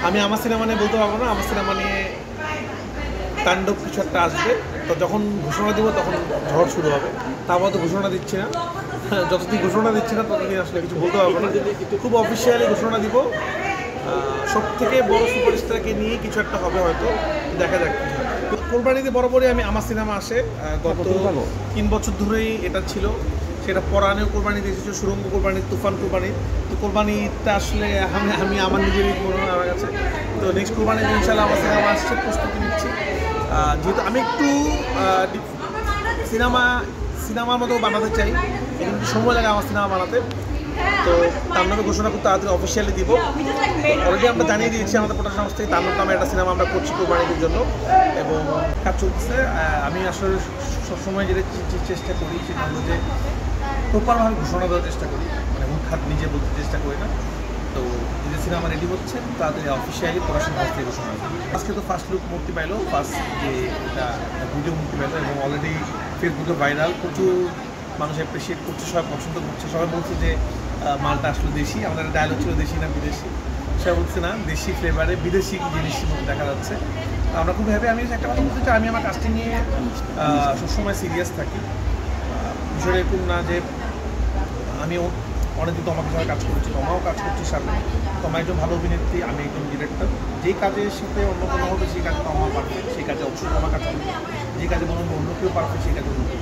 আমি আমার সিনেমা নিয়ে বলতে পারবো না, আমার সিনেমা নিয়ে তাণ্ডব কিছু একটা আসবে। তো যখন ঘোষণা দেবো তখন ঝড় শুরু হবে। তারপর তো ঘোষণা দিচ্ছি না, যতদিন ঘোষণা দিচ্ছি না ততদিন আসলে কিছু বলতে পারবো না। খুব অফিসিয়ালি ঘোষণা দিব, সব থেকে বড় সুপারস্টারকে নিয়ে কিছু একটা হবে হয়তো, দেখা যাক কী হয়। কোরবানিতে বরাবরই আমার সিনেমা আসে, গত 3 বছর ধরেই এটা ছিল। সেটা পরাণেও কোরবানি দিয়েছিল, সুরঙ্গ কোরবানি, তুফান কোরবানি। তো কোরবানিটা আসলে আমি আমার নিজেরই মনে হয় আমার কাছে। তো নেক্সট কোরবানিতে ইনশাল্লাহ আমার সিনেমা আসছে, প্রস্তুতি নিচ্ছি। যেহেতু আমি একটু সিনেমার মতো বানাতে চাই, কিন্তু সময় লাগে আমার সিনেমা বানাতে। তো তার নামে ঘোষণা করতে তাড়াতাড়ি অফিসিয়ালি দিব। অলরেডি আমরা জানিয়ে দিয়েছি আমাদের প্রোডাকশন হাউস থেকে তার নামে একটা সিনেমা আমরা করছি কোরবানিদের জন্য, এবং কাজ চলছে। আমি আসলে সবসময় যেটা চেষ্টা করি সেটা হলো যে প্রপারভাবে ঘোষণা দেওয়ার চেষ্টা করি, মানে হুটহাট নিজে বলতে চেষ্টা করি না। তো যে সিনেমা রেডি হচ্ছে তাদের অফিসিয়ালি প্রোডাকশন হাউস থেকে ঘোষণা হবে। আজকে তো ফার্স্ট লুক মুক্তি পাইলো, ফার্স্ট যে এটা ভিডিও মুক্তি পাইলো, এবং অলরেডি ফেসবুকে ভাইরাল, প্রচুর মানুষ অ্যাপ্রিসিয়েট করছে, সবাই পছন্দ করছে। সবাই বলছে যে মালটা আসলে দেশি। আমাদের ডায়লগ ছিল দেশি না বিদেশি, সবাই বলছে না দেশি ফ্লেভারে বিদেশি জিনিসের মধ্যে দেখা যাচ্ছে। আমরা খুব হ্যাপি। আমি একটা কথা বলতে চাই, আমি আমার কাজটি নিয়ে সবসময় সিরিয়াস থাকি। বিষয়টা এরকম না যে আমি অনেকদিন তো আমাকে সবাই কাজ করেছি, তোমাও কাজ করছি সামনে। তোমার একজন ভালো অভিনেত্রী, আমি একজন ডিরেক্টর। যেই কাজের সাথে অন্য কোনো হবে সেই কাজে তো আমার পারফেক্ট, সেই কাজে অবশ্যই আমার কাজ করবে। যে কাজে মনে হয় অন্য কেউ পারফেক্ট, সেই কাজে অন্য কেউ।